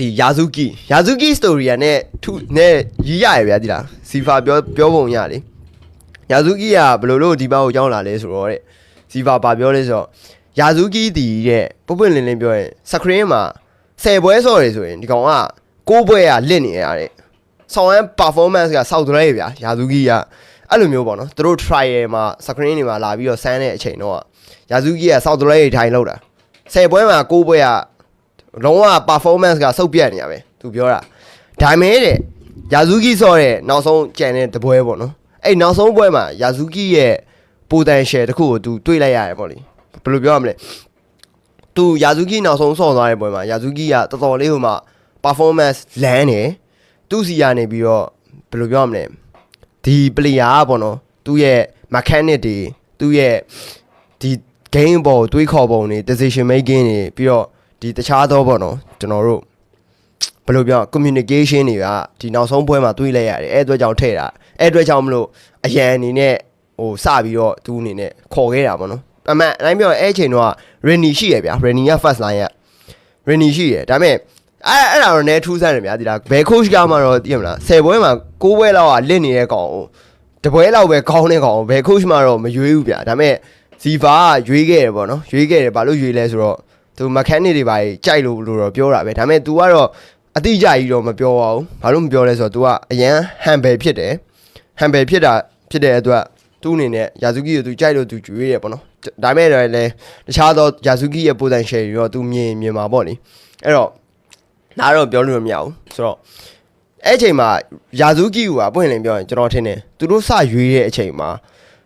ဒီYazuki story နဲ့ထုနဲ့ရီးရရဗျာဒီလားစီဖာပြောပုံရလေYazuki ကဘယ်လိုလို့ဒီဘက်ကိုကြောင်းလာလဲဆိုတော့တဲ့စီဖာဘာပြောလဲဆိုတော့Yazuki ဒီတဲ့ပွင့်လင်းပြောရင် screen မှာ10ပွဲဆော့တယ်ဆိုရင်ဒီကောင်က6ပွဲကလစ်နေရတဲ့ဆောင်းရန် performance ကစောက်သွဲရဗျာYazuki ကအဲ့လိုမျိုးပေါ့နော်သူတို့ trial မှာ screen တွေမှာလာပြီးတော့ဆန်းတဲ့အချိန်တော့Yazuki ကစောက်သွဲရထိုင်လောက်တာ10ပွဲမှာ6ပွဲကလုံးဝ performance ကစုပ်ပြတ်နေရပဲသူပြောတာဒါမဲ့တဲ့Yazuki ဆော့တဲ့နောက်ဆုံးကြံတဲ့တပွဲပေါ့နော်အဲ့နောက်ဆုံးပွဲမှာYazuki ရဲ့ potential တခုကိုသူတွေးလိုက်ရတယ်ပေါ့လေဘယ်လိုပြောရမလဲသူ Yazuki နောက်ဆုံးဆော့သွားတဲ့ပွဲမှာ Yazuki ကတော်တော်လေးဟိုမှာ performance လမ်းနေသူ့စီကနေပြီးတော့ဘယ်လိုပြောရမလဲဒီ player ပေါ့နော်သူ့ရဲ့ mechanic တွေသူ့ရဲ့ဒီ game ပေါ်တွေးခေါ်ပုံတွေ decision making တွေပြီးတော့ဒီတခြားသောပေါ့နော်ကျွန်တော်တို့ဘယ်လိုပြော communication တွေကဒီနောက်ဆုံးပွဲမှာတွေးလိုက်ရတယ်အဲ့အတွက်ကြောင့်ထည့်တာအဲ့အတွက်ကြောင့်မလို့အရန်အနေနဲ့ဟိုစပြီးတော့သူအနေနဲ့ခေါ်ခဲ့တာပေါ့နော်အမှန်အတိုင်းပြောအဲ့ချိန်တော့ Rennie ရှိရဗျာ Rennie က first line က Rennie ရှိရဒါပေမဲ့အဲ့ဒါတော့ ਨੇ ထူးဆန်းတယ်ဗျာဒီလားဘယ် coach ကမှတော့သိရမလား10ပွဲမှာ9ပွဲလောက်ကလစ်နေတဲ့ကောင်တပွဲလောက်ပဲကောင်းတဲ့ကောင်ဘယ် coach မှတော့မရွေးဘူးဗျာဒါပေမဲ့ Ziva ကရွေးခဲ့တယ်ပေါ့နော်ရွေးခဲ့တယ်ဘာလို့ရွေးလဲဆိုတော့သူ mechanic တွေပါကြိုက်လို့တော့ပြောတာပဲဒါပေမဲ့ तू ကတော့အတိအကျကြီးတော့မပြောပါဘူးဘာလို့မပြောလဲဆိုတော့ तू ကအရန် humble ဖြစ်တယ် humble ဖြစ်တဲ့အတွက်သူ့အနေနဲ့Yazuki ကို तू ကြိုက်လို့ तू ကျွေးတယ်ပေါ့နော်ဒါပေမဲ့လည်းတခြားသောYazuki ရဲ့ potential တွေတော့ तू မြင်မှာပေါ့လေအဲ့တော့ဒါတော့ပြောလို့မရဘူးဆိုတော့အဲ့အချိန်မှာYazuki ကပွင့်လင်းပြောရင်ကျွန်တော်ထင်တယ်သူတို့စရွေးတဲ့အချိန်မှာ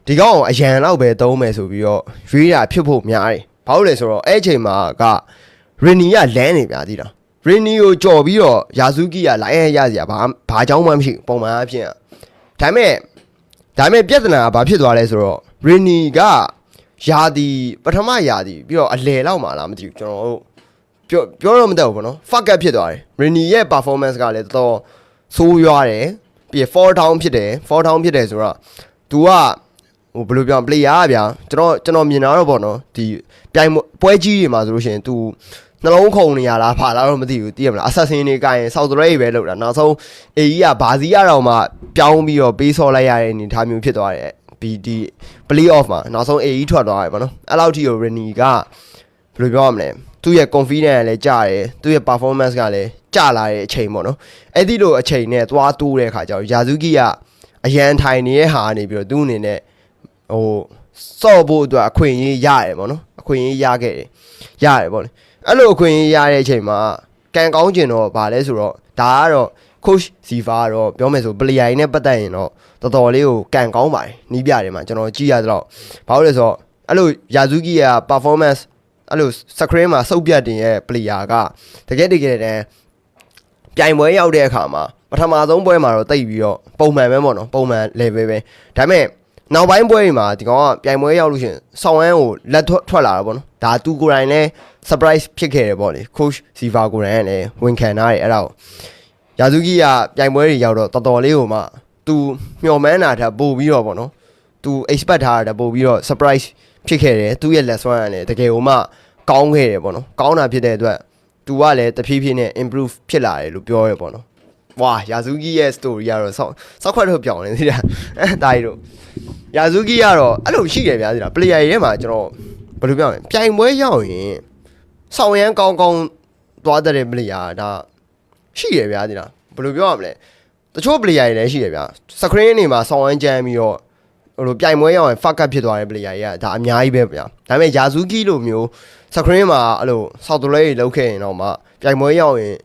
ဒီကောင်အရန်လောက်ပဲသုံးမယ်ဆိုပြီးတော့ရွေးတာဖြစ်ဖို့များတယ်ဘာလို့လဲဆိုတော့အဲ့အချိန်မှာက Rennie ကလမ်းနေပြသေးတာ Rennie ကိုကြော်ပြီးတော့Yazuki ကလိုင်းရစရာဘာအကြောင်းမှမရှိပုံမှန်အဖြစ်ဒါပေမဲ့ပြဿနာကဘာဖြစ်သွားလဲဆိုတော့ Rennie ကပထမယာတီပြီးတော့အလဲလောက်မှလားမသိဘူးကျွန်တော်တို့ပြောတော့မတတ်ဘူးပေါ့နော် fuck up ဖြစ်သွားတယ် Rennie ရဲ့ performance ကလည်းတော်တော်ဆိုးရွားတယ်ပြီး fall down ဖြစ်တယ်ဆိုတော့ तू ကဟိုဘယ်လိုပြော player ဗျာကျွန်တော်မြင်တာတော့ပေါ့နော်ဒီပြိုင်ပွဲကြီးတွေမှာဆိုလို့ရှိရင် तू နှလုံးခုန်နေရလားဖာလားတော့မသိဘူးသိရမလား assassin တွေကရင် South Ray ပဲလောက်တာနောက်ဆုံး AE ကဘာစီရတော့မှပြောင်းပြီးတော့ပေးဆော်လိုက်ရတဲ့အနေထားမျိုးဖြစ်သွားတယ်ဒီ play off မှာနောက်ဆုံး AE ထွက်သွားတယ်ပေါ့နော်အဲ့လောက်ထိကို Rennie ကဘယ်လိုပြောရမလဲသူ့ရဲ့ confidence လည်းကျတယ်သူ့ရဲ့ performance ကလည်းကျလာတဲ့အချိန်ပေါ့နော်အဲ့ဒီလိုအချိန်နဲ့သွားတိုးတဲ့ခါကျတော့Yazuki ကအရန်ထိုင်နေတဲ့ဟာနေပြီးတော့သူ့အနေနဲ့ဟိုစော့ဖို့အတွက်အခွင့်အရေးရတယ်ပေါ့နော်အခွင့်အရေးရခဲ့တယ်ရတယ်ပေါ့လေအဲ့လိုအခွင့်အရေးရတဲ့အချိန်မှာကန်ကောင်းကျင်တော့ဗာလဲဆိုတော့ဒါကတော့ coach Ziva ကတော့ပြောမယ်ဆို player နဲ့ပတ်သက်ရင်တော့တော်တော်လေးကိုကန်ကောင်းပါတယ်နီးပြတယ်မှာကျွန်တော်ကြည့်ရတော့ဘာလို့လဲဆိုတော့အဲ့လို Yazuki က performance အဲ့လို screen မှာစုပ်ပြတ်တင်ရဲ့ player ကတကယ်တည်းပြိုင်ပွဲရောက်တဲ့အခါမှာပထမဆုံးပွဲမှာတော့တိတ်ပြီးတော့ပုံမှန်ပဲပေါ့နော်ပုံမှန် level ပဲဒါပေမဲ့နောက်ပိုင်းပွဲတွေမှာဒီကောင်ကပြိုင်ပွဲရောက်လို့ရှိရင်ဆောင်းဝမ်းကိုလက်ထွက်လာတာပေါ့နော်ဒါသူကိုယ်တိုင်လည်း surprise ဖြစ်ခဲ့တယ်ပေါ့လေ coach Ziva ကိုယ်တိုင်ကလည်းဝန်ခံထားတယ်အဲ့ဒါကိုYazuki ကပြိုင်ပွဲတွေရောက်တော့တော်တော်လေးကိုမှသူမျှော်မှန်းတာထပ်ပို့ပြီးတော့ပေါ့နော်သူ expect ထားတာပို့ပြီးတော့ surprise ဖြစ်ခဲ့တယ်သူ့ရဲ့ lesson ကလည်းတကယ်ကိုမှကောင်းခဲ့တယ်ပေါ့နော်ကောင်းတာဖြစ်တဲ့အတွက်သူကလည်းတဖြည်းဖြည်းနဲ့ improve ဖြစ်လာတယ်လို့ပြောရပေါ့နော်ဝါYazuki ရဲ့ story ကတော့စောက်ခွက်ထုတ်ပြောင်းနေသေးတာတားရီတို့Yazuki ကတော့အဲ့လိုရှိတယ်ဗျာဒီလား player တွေထဲမှာကျွန်တော်ဘယ်လိုပြောမလဲပြိုင်ပွဲရောက်ရင်ဆောင်းရန်ကောင်းသွားတဲ့ player ဒါရှိရဗျာဒီလားဘယ်လိုပြောရမလဲတချို့ player တွေလည်းရှိရဗျာ screen နေမှာဆောင်းရန်ကြမ်းပြီးတော့ဟိုလိုပြိုင်ပွဲရောက်ရင် fuck up ဖြစ်သွားတဲ့ player တွေကဒါအများကြီးပဲဗျာဒါပေမဲ့Yazuki လိုမျိုး screen မှာအဲ့လို South Ray တွေလောက်ခဲ့ရင်တော့မှပြိုင်ပွဲရောက်ရင်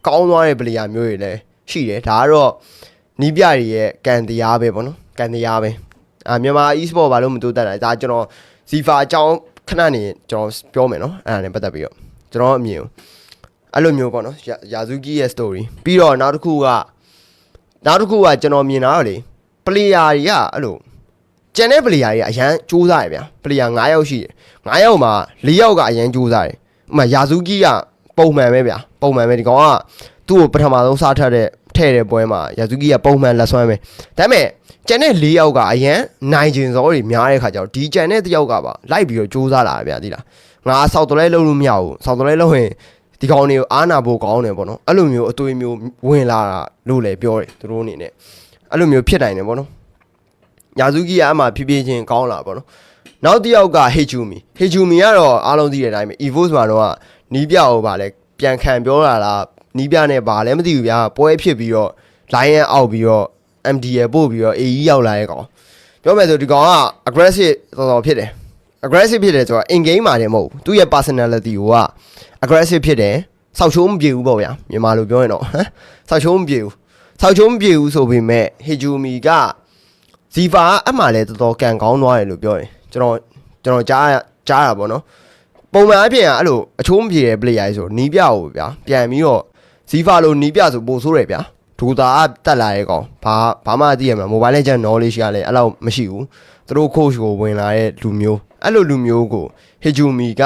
ကောင်းသွားတဲ့ player မျိုးတွေလည်းရှိတယ်ဒါကတော့နီးပြတွေရဲ့ကန်တရားပဲပေါ့နော်ကန်တရားပဲမြန်မာ e-sport ဘာလို့မတိုးတက်လဲဒါကျွန်တော် Ziva အကြောင်းခဏနေကျွန်တော်ပြောမယ်နော်အဲ့ဒါနဲ့ပတ်သက်ပြီးတော့ကျွန်တော်အမြင်အဲ့လိုမျိုးပေါ့နော်Yazuki ရဲ့ story ပြီးတော့နောက်တစ်ခုကကျွန်တော်မြင်တာတော့လေ player တွေကအဲ့လိုကျန်တဲ့ player တွေကအရန်စူးစမ်းရဗျာ player 9ယောက်ရှိတယ်9ယောက်မှာ4ယောက်ကအရန်စူးစမ်းတယ်ဥပမာYazuki ကပုံမှန်ပဲဗျာပုံမှန်ပဲဒီကောင်ကသူ့ကိုပထမဆုံးစားထက်တဲ့ပွဲမှာYazuki ကပုံမှန်လက်ဆွဲပဲဒါပေမဲ့ကျန်တဲ့4ယောက်ကအရန်နိုင်ကျင်စောတွေများတဲ့ခါကျတော့ဒီကျန်တဲ့တယောက်ကပါလိုက်ပြီးတော့စူးစမ်းလာတယ်ဗျာသိလားငါဆောက်တလဲလုံးလို့မရဘူးဆောက်တလဲလုံးရင် ဒီကောင်တွေကိုအားနာဖို့ကောင်းတယ်ပေါ့နော်အဲ့လိုမျိုးအသွေးမျိုးဝင်လာတာလို့လည်းပြောတယ်သူတို့အနေနဲ့အဲ့လိုမျိုးဖြစ်နိုင်တယ်ပေါ့နော်ယာဇူကီကအမှဖြည်းဖြည်းချင်းကောင်းလာပေါ့နော်နောက်တစ်ယောက်ကဟေဂျူမီကတော့အားလုံးသိတဲ့အတိုင်းပဲ EVOS မှာတော့နီးပြကိုဗာလဲပြန်ခံပြောလာတာနီးပြနဲ့ဗာလဲမသိဘူးဗျာပွဲဖြစ်ပြီးတော့ line အောက်ပြီးတော့ MDL ပို့ပြီးတော့ AE ရောက်လာတဲ့ကောင်ပြောမယ်ဆိုဒီကောင်က aggressive တော်တော်ဖြစ်တယ် aggressive ဖြစ်တယ်ဆိုတော့ in game မှာလည်းမဟုတ်ဘူးသူ့ရဲ့ personality ကိုက aggressive ဖြစ်တယ်ဆောက်ချိုးမပြေဘူးပေါ့ဗျာမြန်မာလိုပြောရင်တော့ဆောက်ချိုးမပြေဘူးဆိုပေမဲ့ဟေဂျူမီကဇီဖာအမှလည်းတော်တော်ကန်ကောင်းသွားတယ်လို့ပြောတယ်ကျွန်တော်ကြားတာပေါ့နော်ပုံမှန်အဖြစ်ကအဲ့လိုအချိုးမပြေတဲ့ player ဆိုနီးပြကိုဗျာပြန်ပြီးတော့ဇီဖာလိုနီးပြဆိုပို့ဆိုးတယ်ဗျာဒူတာတက်လာတဲ့ကောင်ဘာမှသိရမှာ mobile legend knowledge ကလည်းအဲ့လောက်မရှိဘူးသူတို့ coach ကိုဝင်လာတဲ့လူမျိုးအဲ့လိုလူမျိုးကိုဟေဂျူမီက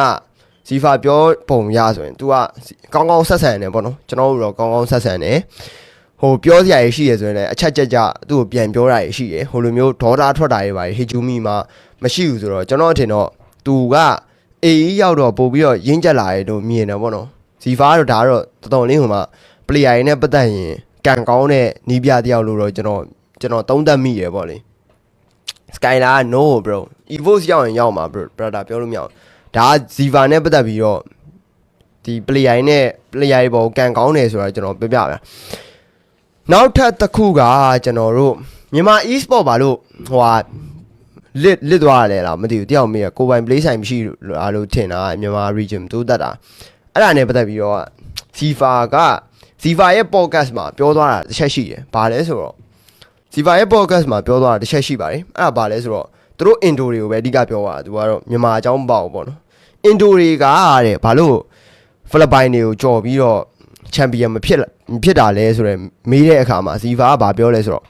ဇီဖာပြောပုံရဆိုရင် तू ကကောင်းကောင်းဆက်ဆံတယ်ပေါ့နော်ကျွန်တော်တို့တော့ကောင်းကောင်းဆက်ဆံတယ်ဟိုပြောစရာရှိရဆိုရင်လည်းအချက်ကြသူ့ကိုပြန်ပြောတာရှိရဟိုလိုမျိုးဒေါတာထွက်တာတွေပါဟေဂျူမီမှာမရှိဘူးဆိုတော့ကျွန်တော်အထင်တော့ तू ကအေးရောက်တော့ပို့ပြီးတော့ရင်းကျက်လာတယ်လို့မြင်တယ်ပေါ့နော်ဇီဖာကတော့ဒါတော့တော်တော်လေးဟိုမှာ player တွေနဲ့ပတ်သက်ရင်ကန်ကောင်းတဲ့နီးပြတယောက်လို့တော့ကျွန်တော်သုံးသပ်မိရပေါ့လေ Skylar no bro EVOS ရောက်ရင်ရောက်မှာ bro brother ပြောလို့မရဘူးဒါဇီဗာနဲ့ပတ်သက်ပြီးတော့ဒီ player နဲ့ player တွေပေါ်ကန်ကောင်းတယ်ဆိုတာကျွန်တော်ပြပြပါနောက်ထပ်တစ်ခုကကျွန်တော်တို့မြန်မာ e-sport ပါလို့ဟိုဟာလစ်သွားတယ်လားမသိဘူးတယောက်မေးကိုပိုင် play ဆိုင်မရှိလို့ထင်တာမြန်မာ region တိုးတက်တာအဲ့ဒါနဲ့ပတ်သက်ပြီးတော့ဇီဗာရဲ့ podcast မှာပြောသွားတာတစ်ချက်ရှိတယ်ဘာလဲဆိုတော့ဇီဗာရဲ့ podcast မှာပြောသွားတာတစ်ချက်ရှိပါတယ်အဲ့ဒါဘာလဲဆိုတော့သူတို့ intro တွေကိုပဲအဓိကပြောတာသူကတော့မြန်မာအကြောင်းပေါ့ပေါ့နော် intro တွေကတဲ့ဘာလို့ဖိလစ်ပိုင်တွေကိုကြော်ပြီးတော့ champion မဖြစ်တာလဲဆိုတော့မေးတဲ့အခါမှာဇီဗာကဘာပြောလဲဆိုတော့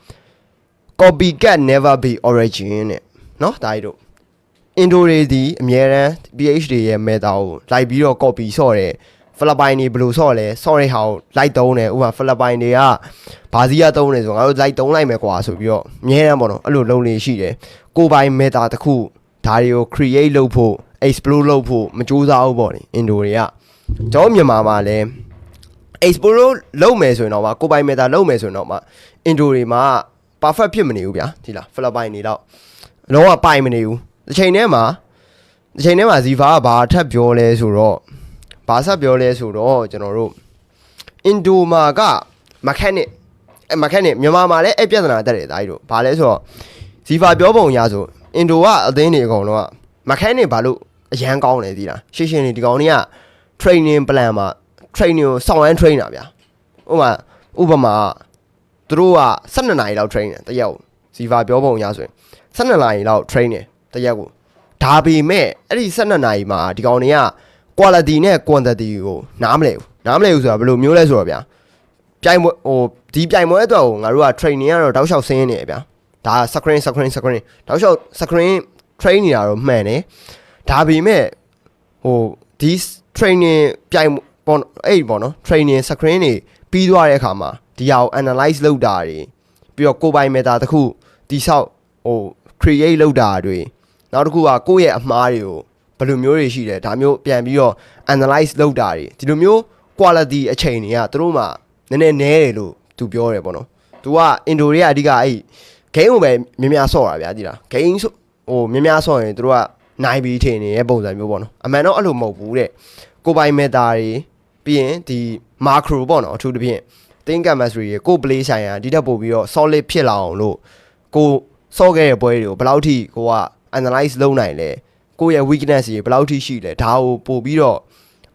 copycat never be origin နဲ့နော်ဒါကြီးတို့ intro တွေဒီအများရန် PhD ရဲ့ meta ကိုလိုက်ပြီးတော့ copy ဆော့တယ်ဖိလစ်ပိုင်တွေဘယ်လိုဆော့လဲဆော့တဲ့ဟာကိုလိုက်သုံးတယ်ဥပမာဖိလစ်ပိုင်တွေကဘာစီးရသုံးတယ်ဆိုငါတို့လိုက်သုံးလိုက်မယ်ကွာဆိုပြီးတော့အများရန်ပေါ့နော်အဲ့လိုလုံးနေရှိတယ်ကိုပိုင် meta တစ်ခုဒါတွေကို create လုပ်ဖို့ explore လုပ်ဖို့မကြိုးစားဘူးပေါ့လေ Indo တွေကကျွန်တော်မြန်မာမှာလည်း explore လုပ်မယ်ဆိုရင်တော့ကိုပိုင် meta လုပ်မယ်ဆိုရင်တော့Indo တွေမှာ perfect ဖြစ်မနေဘူးဗျာဒီလားဖိလစ်ပိုင်တွေတော့လုံးဝပိုင်မနေဘူးတစ်ချိန်တည်းမှာဇီဖာကဘာထပ်ပြောလဲဆိုတော့ဘာဆက်ပြောလဲဆိုတော့ကျွန်တော်တို့ Indo မှာက mechanic မြန်မာမှာလည်းအဲ့ပြဿနာတက်တယ်ဒါကြီးတို့ဘာလဲဆိုတော့ဇီဖာပြောပုံရဆို Indo ကအသင်းတွေအကုန်လုံးက mechanic ဘာလို့အရန်ကောင်းလဲသိလားရှင်းဒီကောင်တွေက training plan မှာ training ကိုစောင့်ရမ်း train တာဗျာဥပမာသူတို့က12နာရီလောက် train တယ်တရက်ကိုဇီဖာပြောပုံရဆိုရင်12နာရီလောက် train တယ်တရက်ကိုဒါပေမဲ့အဲ့ဒီ12နာရီမှာဒီကောင်တွေက quality နဲ့ quantity ကိုနားမလဲဘူးဆိုတာဘယ်လိုမျိုးလဲဆိုတော့ဗျာပြိုင်ပွဲဒီပြိုင်ပွဲအတွက်ကိုငါတို့က training ကတော့တောက်လျှောက်ဆင်းနေတယ်ဗျာဒါ screen တောက်လျှောက် screen train နေတာတော့မှန်တယ်ဒါပေမဲ့ဒီ training ပြိုင်ပေါ့အဲ့ပေါ့နော် training screen တွေပြီးသွားတဲ့အခါမှာဒီဟာကို analyze လုပ်တာတွေပြီးတော့ကိုယ်ပိုင် meta တစ်ခုတိဆောက်create လုပ်တာတွေနောက်တစ်ခုကကိုယ့်ရဲ့အမှားတွေကိုဘယ်လိုမျိုးတွေရှိတယ်ဒါမျိုးပြန်ပြီးတော့ analyze လုပ်တာတွေဒီလိုမျိုး quality အချိန်တွေကသူတို့မှနည်းနည်းနဲတယ်လို့သူပြောတယ်ပေါ့နော်သူက Indo တွေကအဓိကအဲ့ game ကိုပဲများဆော့တာဗျာဒီလား game များဆော့ရင်သူတို့ကနိုင်ပြီးထင်နေတဲ့ပုံစံမျိုးပေါ့နော်အမှန်တော့အဲ့လိုမဟုတ်ဘူးတဲ့ကိုပိုင် meta တွေပြီးရင်ဒီ macro ပေါ့နော်အထူးသဖြင့် think chemistry ကို play ဆိုင်ရာဒီတက်ပို့ပြီးတော့ solid ဖြစ်လာအောင်လို့ကိုဆော့ခဲ့တဲ့ပွဲတွေကိုဘယ်လောက်ထိကိုက analyze လုပ်နိုင်လဲကိုယ့်ရဲ့ weakness တွေဘယ်လောက်ထိရှိလဲဒါကိုပို့ပြီးတော့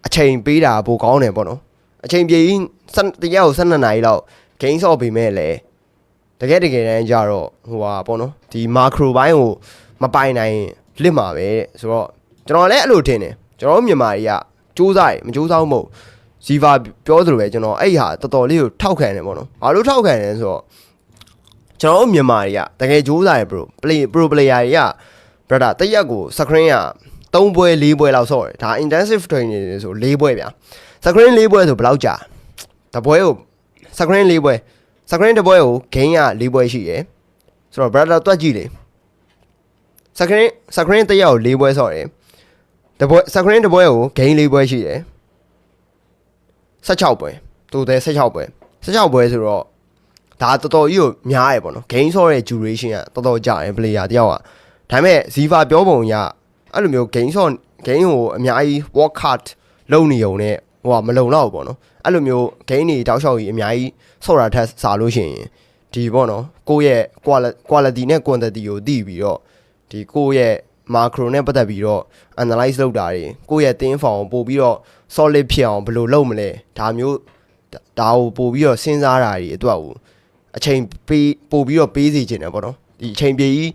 အချိန်ပေးတာပိုကောင်းတယ်ပေါ့နော်အချိန်ပြေးတရားကို12နာရီလောက် game ဆော့ပေးမဲ့လေတကယ်တမ်းကြတော့ပေါ့နော်ဒီ macro ဘိုင်းကိုမပိုင်နိုင်လစ်မှာပဲတဲ့ဆိုတော့ကျွန်တော်လည်းအဲ့လိုထင်တယ်ကျွန်တော်မြန်မာတွေကစူးစမ်းမစူးစမ်းဘူးမဟုတ်ဇီဗာပြောသလိုပဲကျွန်တော်အဲ့ဟာတော်တော်လေးကိုထောက်ခံတယ်ပေါ့နော်ဘာလို့ထောက်ခံလဲဆိုတော့ကျွန်တော်မြန်မာတွေကတကယ်စူးစမ်းရ pro player တွေက brother တရက်ကို screen က3ပွဲ4ပွဲလောက်ဆော့တယ်ဒါ intensive training တွေဆို4ပွဲဗျာ screen 4ပွဲဆိုဘယ်လောက်ကြာတပွဲကို screen 4ပွဲ screen တစ်ပွဲကို gain က4ပွဲရှိတယ်ဆိုတော့ brother တွက်ကြည့်လေ screen တရက်ကို4ပွဲဆော့တယ်တပွဲ screen တစ်ပွဲကို gain 4ပွဲရှိတယ် 16ပွဲတိုတယ်16ပွဲပွဲဆိုတော့ဒါတော်တော်ကြီးကိုများရယ်ပေါ့နော် game ဆော့တဲ့ duration ကတော်တော်ကြာတယ် player တယောက်ကဒါပေမဲ့ Ziva ပြောပုံရအဲ့လိုမျိုး game ဆော့ game ကိုအများကြီး work hard လုပ်နေုံနဲ့ဟိုကမလုံတော့ဘူးပေါ့နော်အဲ့လိုမျိုး game တွေတောက်လျှောက်ကြီးအများကြီးဆော့တာထက်စားလို့ရှိရင်ဒီပေါ့နော်ကိုယ့်ရဲ့ quality နဲ့ quantity ကိုသိပြီးတော့ဒီကိုယ့်ရဲ့ macro နဲ့ပတ်သက်ပြီးတော့ analyze လုပ်တာတွေကိုယ့်ရဲ့ team form ကိုပို့ပြီးတော့ solid ဖြစ်အောင်ဘယ်လိုလုပ်မလဲဒါမျိုးဒါကိုပို့ပြီးတော့စဉ်းစားတာတွေအတွက်ကိုအချိန်ပေးပို့ပြီးတော့ပေးစီခြင်းတယ်ပေါ့နော်ဒီအချိန်ပြေကြီး